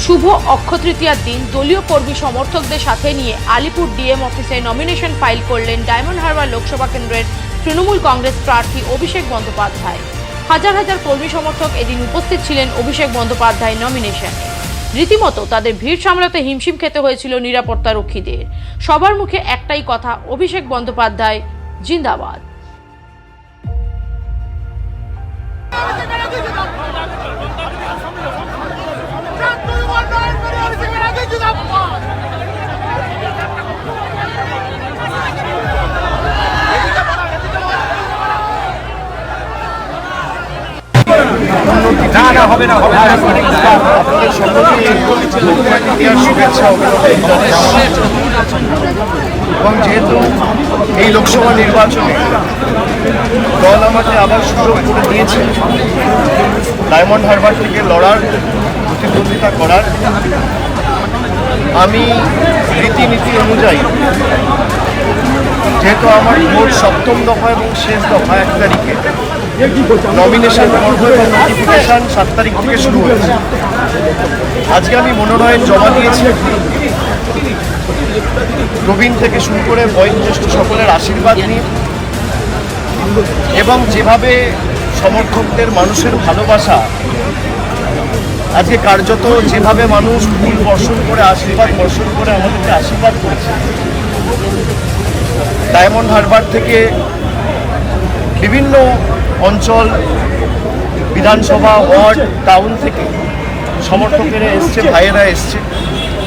শুভ অক্ষয় তৃতীয়ার দিন দলীয় কর্মী সমর্থকদের সাথে নিয়ে আলিপুর ডিএম অফিসে নমিনেশন ফাইল করলেন ডায়মন্ড হারবার লোকসভা কেন্দ্রের তৃণমূল কংগ্রেস প্রার্থী অভিষেক বন্দ্যোপাধ্যায়। হাজার হাজার কর্মী সমর্থক এদিন উপস্থিত ছিলেন অভিষেক বন্দ্যোপাধ্যায় নমিনেশনে। রীতিমতো তাদের ভিড় সামলাতে হিমশিম খেতে হয়েছিল নিরাপত্তা রক্ষীদের। সবার মুখে একটাই কথা, অভিষেক বন্দ্যোপাধ্যায় জিন্দাবাদ। এবং যেহেতু এই লোকসভা নির্বাচনে দল আমাকে আবার সুযোগ করে দিয়েছে ডায়মন্ড হারবার থেকে লড়ার, প্রতিদ্বন্দ্বিতা করার, আমি রীতিনীতি অনুযায়ী যেহেতু আমার ভোট সপ্তম দফা এবং শেষ দফা 1 তারিখে, নমিনেশন পর্ব এবং নোটিফিকেশন 7 তারিখ থেকে শুরু হয়েছে। আজকে আমি মনোনয়ন জমা দিয়েছি। প্রবীণ থেকে শুরু করে বয়োজ্যেষ্ঠ সকলের আশীর্বাদ নিয়ে এবং যেভাবে সমর্থকদের মানুষের ভালোবাসা, আজকে কার্যত যেভাবে মানুষ ফুল বর্ষণ করে আশীর্বাদ বর্ষণ করে আমাদেরকে আশীর্বাদ করেছে, ডায়মন্ড হারবার থেকে বিভিন্ন অঞ্চল, বিধানসভা, ওয়ার্ড, টাউন থেকে সমর্থকেরা এসছে, ভাইয়েরা এসছে।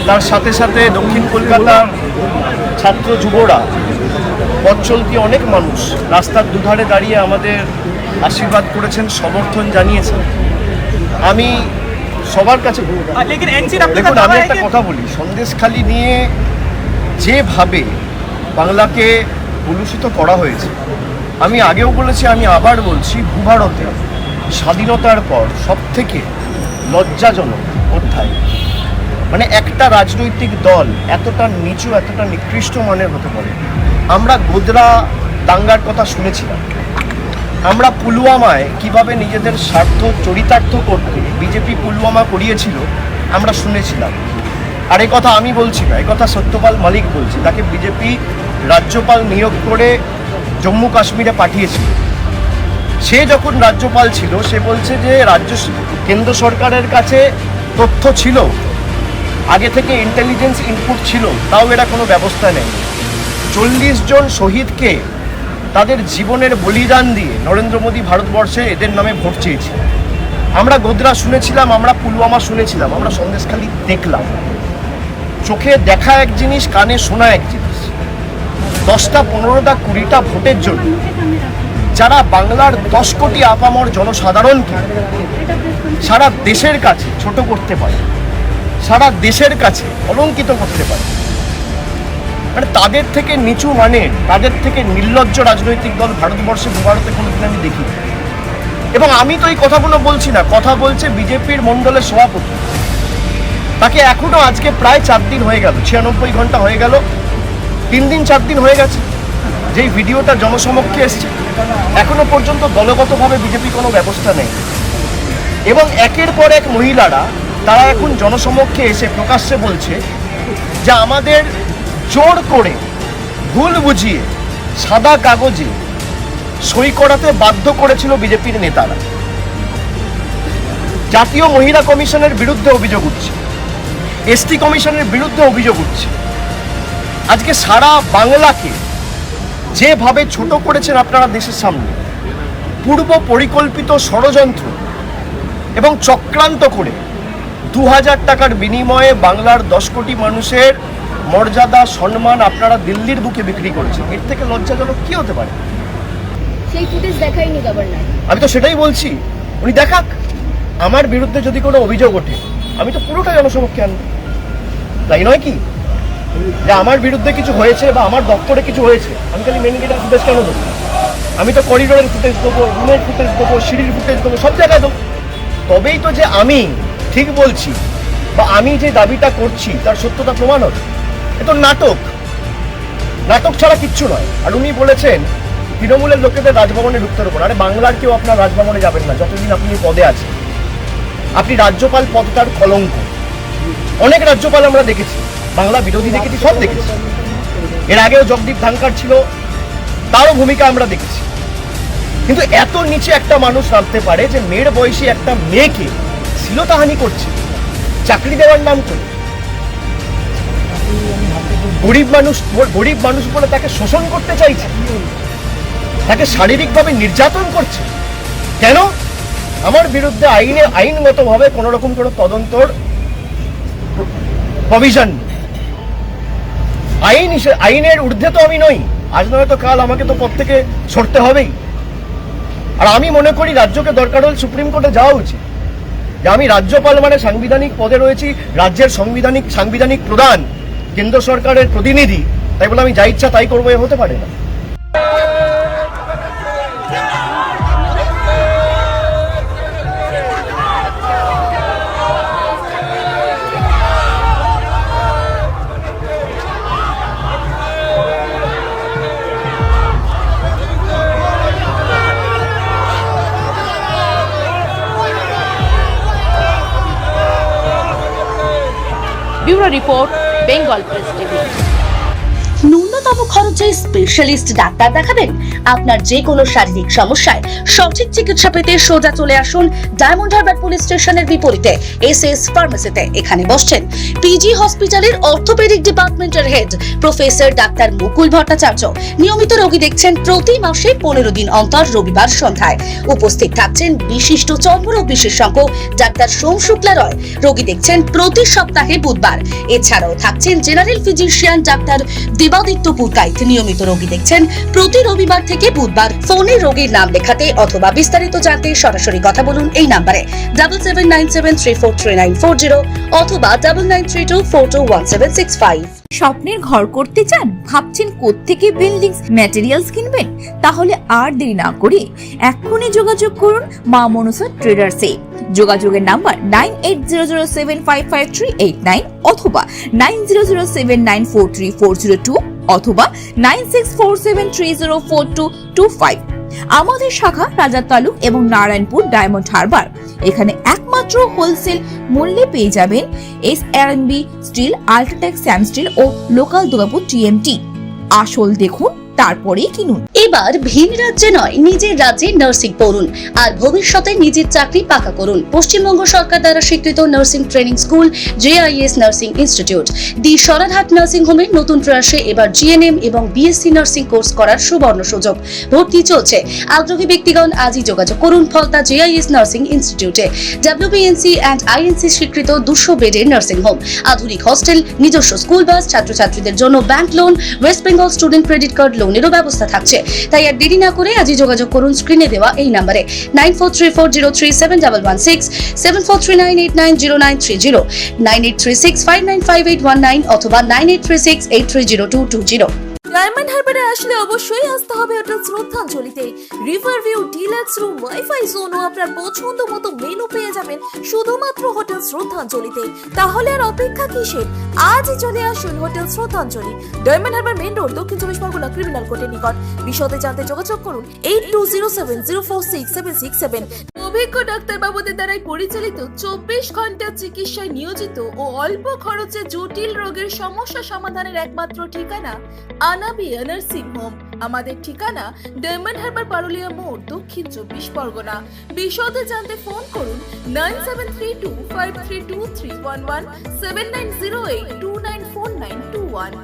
তার সাথে সাথে দক্ষিণ কলকাতার ছাত্র যুবরা, পথ চলতি অনেক মানুষ রাস্তার দুধারে দাঁড়িয়ে আমাদের আশীর্বাদ করেছেন, সমর্থন জানিয়েছেন। আমি সবার কাছে দেখুন, আমি একটা কথা বলি, সন্দেশখালি নিয়ে যেভাবে বাংলাকে কলুষিত করা হয়েছে, আমি আগেও বলেছি, আমি আবার বলছি, ভূভারতে স্বাধীনতার পর সবথেকে লজ্জাজনক অধ্যায়। মানে একটা রাজনৈতিক দল এতটা নিচু, এতটা নিকৃষ্ট মানের হতে পারে। আমরা গোদরা দাঙ্গার কথা শুনেছিলাম, আমরা পুলওয়ামায় কিভাবে নিজেদের স্বার্থ চরিতার্থ করতে বিজেপি পুলওয়ামা করিয়েছিল আমরা শুনেছিলাম। আর এই কথা আমি বলছি না, এই কথা সত্যপাল মালিক বলছে। তাকে বিজেপি রাজ্যপাল নিয়োগ করে জম্মু কাশ্মীরে পাঠিয়েছিল। সে যখন রাজ্যপাল ছিল, সে বলছে যে কেন্দ্র সরকারের কাছে তথ্য ছিল, আগে থেকে ইন্টেলিজেন্স ইনপুট ছিল, তাও এরা কোনো ব্যবস্থা নেই। 40 জন শহীদকে তাদের জীবনের বলিদান দিয়ে নরেন্দ্র মোদী ভারতবর্ষে এদের নামে ভোট চেয়েছে। আমরা গোদরা শুনেছিলাম, আমরা পুলওয়ামা শুনেছিলাম, আমরা সন্দেশখালি দেখলাম। চোখে দেখা এক জিনিস, কানে শোনা এক জিনিস। 10টা 15টা 20টা ভোটের জন্য যারা বাংলার 10 কোটি আপামর জনসাধারণকে সারা দেশের কাছে ছোট করতে পারে, সারা দেশের কাছে অলঙ্কিত করতে পারে, মানে তাদের থেকে নিচু মানের, তাদের থেকে নির্লজ্জ রাজনৈতিক দল ভারতবর্ষে ভারতে কোনোদিন আমি দেখি। এবং আমি তো এই কথাগুলো বলছি না, কথা বলছে বিজেপির মণ্ডলের সভাপতি। তাকে এখনো আজকে প্রায় 4 দিন হয়ে গেল, 96 ঘন্টা হয়ে গেল, 3 দিন 4 দিন হয়ে গেছে যেই ভিডিওটা জনসমক্ষে এসছে, এখনো পর্যন্ত দলগতভাবে বিজেপি কোনো ব্যবস্থা নেই। এবং একের পর এক মহিলারা তারা এখন জনসমক্ষে এসে প্রকাশ্যে বলছে যে আমাদের জোর করে ভুল বুঝিয়ে সাদা কাগজে সই করাতে বাধ্য করেছিল বিজেপির নেতারা। জাতীয় মহিলা কমিশনের বিরুদ্ধে অভিযোগ উঠছে, এসটি কমিশনের বিরুদ্ধে অভিযোগ উঠছে। আজকে সারা বাংলাকে যেভাবে ছোট করেছেন আপনারা দেশের সামনে, পূর্ব পরিকল্পিত ষড়যন্ত্র এবং চক্রান্ত করে 2000 টাকার বিনিময়ে বাংলার 10 কোটি মানুষের মর্যাদা, সম্মান আপনারা দিল্লির বুকে বিক্রি করেছেন। এর থেকে লজ্জাজনক কি হতে পারে? সেই ফুটেজ দেখাইনি গভর্নর। আমি তো সেটাই বলছি, উনি দেখাক। আমার বিরুদ্ধে যদি কোনো অভিযোগ ওঠে, আমি তো পুরোটা জনসমক্ষে আনব, তাই নয় কি? যে আমার বিরুদ্ধে কিছু হয়েছে বা আমার দপ্তরে কিছু হয়েছে, আমি খালি মেন গেটের ফুটেজ কেন দেবো? আমি তো করিডোরের ফুটেজ দেবো, রুমের ফুটেজ দেবো, সিঁড়ির ফুটেজ দেবো, সব জায়গায় দেবো। তবেই তো যে আমি ঠিক বলছি বা আমি যে দাবিটা করছি তার সত্যতা প্রমাণ হবে। এ তো নাটক, নাটক ছাড়া কিচ্ছু নয়। আর উনি বলেছেন তৃণমূলের লোকেদের রাজভবনে ঢুকতে পারবো না। আরে বাংলার কেউ আপনার রাজভবনে যাবেন না যতদিন আপনি পদে আছেন। আপনি রাজ্যপাল পদটার কলঙ্ক। অনেক রাজ্যপাল আমরা দেখেছি, বাংলা বিরোধী দেখেছি, সব দেখেছি। এর আগেও জগদীপ ধানকার ছিল, তারও ভূমিকা আমরা দেখেছি। কিন্তু এত নিচে একটা মানুষ নামতে পারে যে মেয়ের বয়সী একটা মেয়েকে শ্লীলতাহানি করছে চাকরি দেওয়ার নাম করে, গরিব মানুষ বলে তাকে শোষণ করতে চাইছে, তাকে শারীরিকভাবে নির্যাতন করছে। কেন? আমার বিরুদ্ধে আইনগতভাবে কোনো রকম কোনো তদন্তর প্রভিশন নেই। আইনের ঊর্ধ্বে তো আমি নই, আজ নয়তো কাল আমাকে তো পদ থেকে সরতে হবেই। আর আমি মনে করি রাজ্যকে দরকার হলে সুপ্রিম কোর্টে যাওয়া উচিত, যে আমি রাজ্যপাল মানে সাংবিধানিক পদে রয়েছি, রাজ্যের সাংবিধানিক প্রধান, কেন্দ্র সরকারের প্রতিনিধি, তাই বলে আমি যা ইচ্ছা তাই করবো, এ হতে পারে না। Bureau report, Bengal press TV. ন্যূনতম খরচে স্পেশালিস্ট ডাক্তার দেখাবেন? আপনার যে কোনো শারীরিক সমস্যায় সঠিক চিকিৎসা পেতে সোজা চলে আসুন ডায়মন্ড হারবার পুলিশ স্টেশনের বিপরীতে এসএস ফার্মেসিতে। এখানে বসছেন পিজি হসপিটালের অর্থোপেডিক ডিপার্টমেন্টের হেড প্রফেসর ডাক্তার মুকুল ভট্টাচার্য। নিয়মিত রোগী দেখছেন প্রতি মাসে 15 দিন অন্তর রবিবার সন্ধ্যায়। উপস্থিত থাকছেন বিশিষ্ট চর্মরোগ বিশেষজ্ঞ ডাক্তার সোম শুক্লা রয়। রোগী দেখছেন প্রতি সপ্তাহে বুধবার। এছাড়াও থাকছেন general physician doctor Debaditya Purkait. নিয়মিত রোগী দেখছেন প্রতি রবিবার থেকে বুধবার। ফোনে রোগীর নাম লেখাতে অথবা বিস্তারিত জানতে সরাসরি কথা বলুন এই নম্বরে 7797343940 অথবা 9932421765। স্বপ্নের ঘর করতে চান? ভাবছেন কোত্থেকে বিল্ডিং ম্যাটেরিয়ালস কিনবেন? তাহলে আর দেরি না করে এক্ষুনি যোগাযোগ করুন মা মনসা ট্রেডার্সে। যোগাযোগের নাম্বার 9800755389 অথবা 9007943402 অথবা 9647304225। আমাদের শাখা রাজা তালুক এবং নারায়ণপুর ডায়মন্ড হারবার। এখানে একমাত্র হোলসেল মূল্যে পেয়ে যাবেন SRMB steel, UltraTech Shyam steel ও লোকাল দুর্গাপুর TMT। আসল দেখুন, তারপরেই কিনুন। এবার ভিন রাজ্যে নয়, নিজের রাজ্যে নার্সিং পড়ুন আর ভবিষ্যতে নিজের চাকরি পাকা করুন। পশ্চিমবঙ্গ সরকার দ্বারা স্বীকৃত nursing training school JIS nursing institute the Sararhat nursing হোমের নতুন প্রয়াসে এবার GNM এবং BSc নার্সিং কোর্স করার সুবর্ণ সুযোগ। ভর্তি চলছে। আগ্রহী ব্যক্তিগণ আজই যোগাযোগ করুন ফলতা JIS নার্সিং ইনস্টিটিউটে। WBNC অ্যান্ড INC স্বীকৃত 200 বেডের নার্সিং হোম, আধুনিক হস্টেল, নিজস্ব স্কুল বাস, ছাত্রছাত্রীদের জন্য bank loan, West Bengal student credit card লোনেরও ব্যবস্থা থাকছে। তাই আর দেরি না করে আজই যোগাযোগ করুন স্ক্রিনে দেওয়া এই নম্বরে 9434037116, 7439890930, 9836595819 অথবা 9836830220। ডায়মন্ড হারবারে আসলে অবশ্যই আসতে হবে হোটেল শ্রদ্ধাঞ্জলিতে। River view, deluxe room, wifi zone ও আপনার পছন্দ মতো মেনু পেয়ে যাবেন শুধুমাত্র হোটেল শ্রদ্ধাঞ্জলিতে। তাহলে আর অপেক্ষা কিসের? আজই চলে আসুন হোটেল শ্রদ্ধাঞ্জলি, ডায়মন্ড হারবার মেইন রোড, দক্ষিণ 24 পরগনা ক্রিমিনাল কোর্টের নিকট। বিশদে জানতে যোগাযোগ করুন 8207046767। অভিজ্ঞ ডাক্তারবাবুদের দ্বারাই পরিচালিত 24 ঘন্টা চিকিৎসায় নিয়োজিত ও অল্প খরচে জটিল রোগের সমস্যা সমাধানের একমাত্র ঠিকানা আনাবিয়া নার্সিং হোম। আমাদের ঠিকানা ডায়মন্ড হারবার পারুলিয়া মোড়, দক্ষিণ 24 পরগনা। বিশদে জানতে ফোন করুন 9732532311, 7908294921।